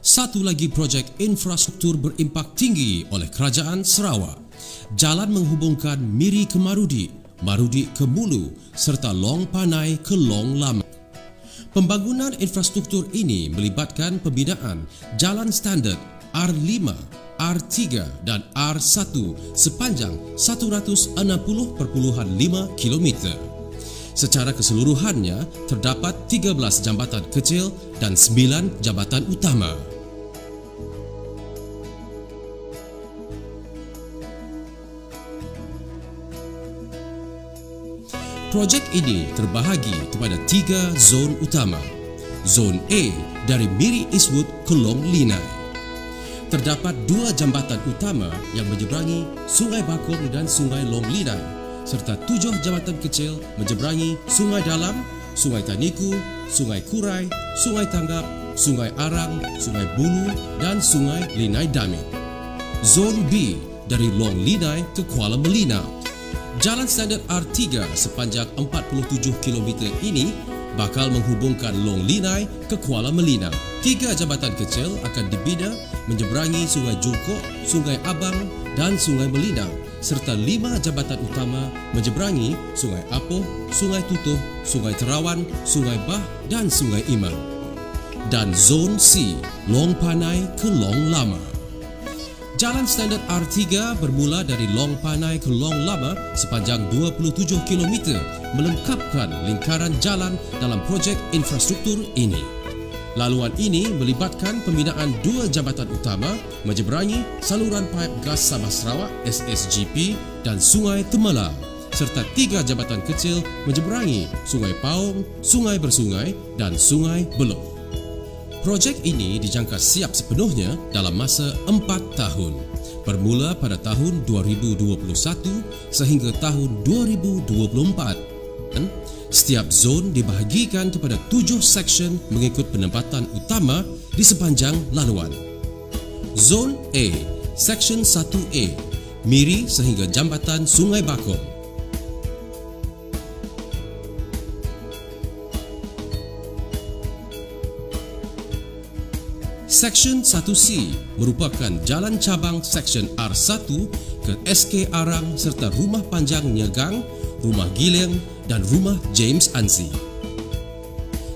Satu lagi projek infrastruktur berimpak tinggi oleh Kerajaan Sarawak. Jalan menghubungkan Miri ke Marudi, Marudi ke Mulu serta Long Panai ke Long Lama. Pembangunan infrastruktur ini melibatkan pembinaan jalan standard R5, R3 dan R1 sepanjang 160.5 km. Secara keseluruhannya, terdapat 13 jambatan kecil dan 9 jambatan utama. Projek ini terbahagi kepada 3 zon utama. Zon A dari Miri Eastwood ke Long Linai. Terdapat 2 jambatan utama yang menyeberangi Sungai Bakong dan Sungai Long Linai serta 7 jambatan kecil menyeberangi Sungai Dalam, Sungai Taniku, Sungai Kurai, Sungai Tanggap, Sungai Arang, Sungai Bulu dan Sungai Linai Damit. Zon B dari Long Linai ke Kuala Melina. Jalan standard R3 sepanjang 47 km ini bakal menghubungkan Long Linai ke Kuala Melina. 3 jambatan kecil akan dibina menyeberangi Sungai Jungkok, Sungai Abang dan Sungai Melina serta 5 jambatan utama menyeberangi Sungai Apoh, Sungai Tutuh, Sungai Terawan, Sungai Bah dan Sungai Imam. Dan Zon C, Long Panai ke Long Lama. Jalan standard R3 bermula dari Long Panai ke Long Lama sepanjang 27 km melengkapkan lingkaran jalan dalam projek infrastruktur ini. Laluan ini melibatkan pembinaan 2 jambatan utama menyeberangi saluran paip gas Sabah Sarawak SSGP dan Sungai Temala serta 3 jambatan kecil menyeberangi Sungai Paong, Sungai Bersungai dan Sungai Belok. Projek ini dijangka siap sepenuhnya dalam masa 4 tahun, bermula pada tahun 2021 sehingga tahun 2024. Setiap zon dibahagikan kepada 7 seksyen mengikut penempatan utama di sepanjang laluan. Zon A, Seksyen 1A, Miri sehingga Jambatan Sungai Bakong. Seksyen 1C merupakan jalan cabang Seksyen R1 ke SK Arang serta Rumah Panjang Nyegang, Rumah Gileng dan Rumah James Ansi.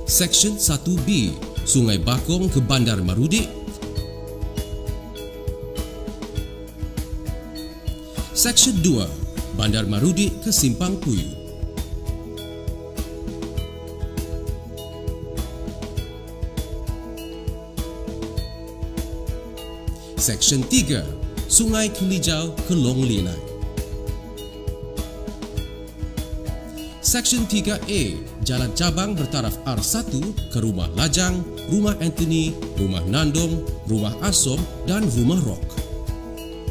Seksyen 1B, Sungai Bakong ke Bandar Marudi. Seksyen 2, Bandar Marudi ke Simpang Puyu. Seksyen 3, Sungai Kelijau ke Long Linai. Seksyen 3A, Jalan Cabang bertaraf R1 ke Rumah Lajang, Rumah Anthony, Rumah Nandong, Rumah Asom dan Rumah Rock.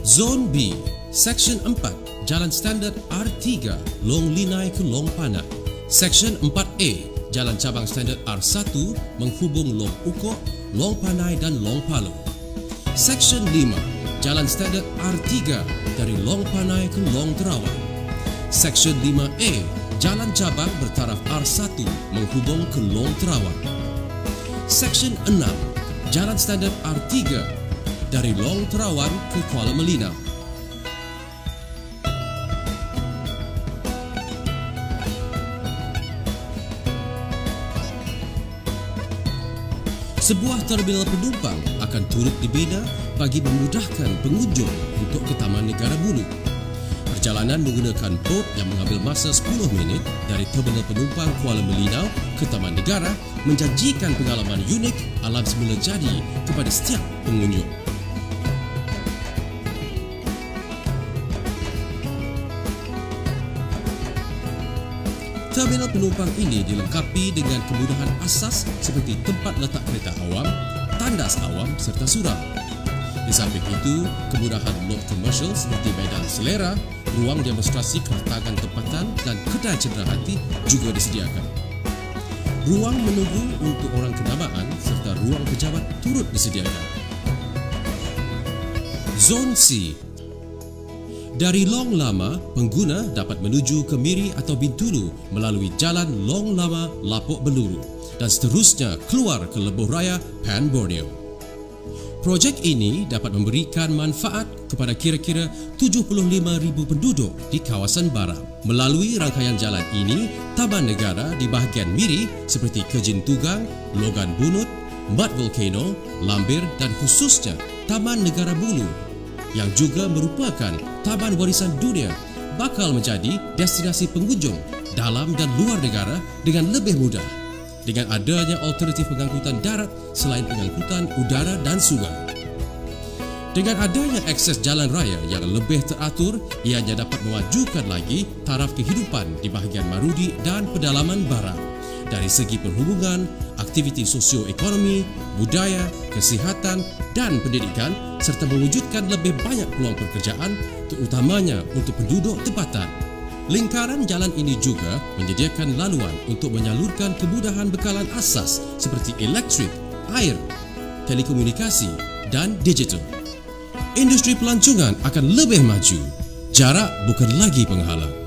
Zon B, Seksyen 4, Jalan Standard R3, Long Linai ke Long Panai. Seksyen 4A, Jalan Cabang Standard R1 menghubung Long Ukok, Long Panai dan Long Palu. Seksyen 5, Jalan Standard R3 dari Long Panai ke Long Terawan. Seksyen 5A, Jalan Cabang bertaraf R1 menghubung ke Long Terawan. Seksyen 6, Jalan Standard R3 dari Long Terawan ke Kuala Melina. Sebuah terminal penumpang akan turut dibina bagi memudahkan pengunjung untuk ke Taman Negara Bulu. Perjalanan menggunakan bot yang mengambil masa 10 minit dari terminal penumpang Kuala Melina ke Taman Negara menjanjikan pengalaman unik alam semula jadi kepada setiap pengunjung. Terminal penumpang ini dilengkapi dengan kemudahan asas seperti tempat letak kereta awam, tandas awam serta surau. Di samping itu, kemudahan load komersial seperti medan selera, ruang demonstrasi keretakan tempatan dan kedai cenderamata juga disediakan. Ruang menunggu untuk orang kenamaan serta ruang pejabat turut disediakan. Zon C. Dari Long Lama, pengguna dapat menuju ke Miri atau Bintulu melalui jalan Long Lama Lapok Beluru dan seterusnya keluar ke Lebuh Raya Pan Borneo. Projek ini dapat memberikan manfaat kepada kira-kira 75,000 penduduk di kawasan barat. Melalui rangkaian jalan ini, taman negara di bahagian Miri seperti Kejin Tugang, Logan Bunut, Mud Volcano, Lambir dan khususnya Taman Negara Bulu yang juga merupakan taman warisan dunia bakal menjadi destinasi pengunjung dalam dan luar negara dengan lebih mudah dengan adanya alternatif pengangkutan darat selain pengangkutan udara dan sungai. Dengan adanya akses jalan raya yang lebih teratur, ianya dapat memajukan lagi taraf kehidupan di bahagian Marudi dan pedalaman barat dari segi perhubungan, aktiviti sosioekonomi, budaya, kesihatan dan pendidikan serta mewujudkan lebih banyak peluang pekerjaan terutamanya untuk penduduk tempatan. Lingkaran jalan ini juga menyediakan laluan untuk menyalurkan kemudahan bekalan asas seperti elektrik, air, telekomunikasi dan digital. Industri pelancongan akan lebih maju. Jarak bukan lagi penghalang.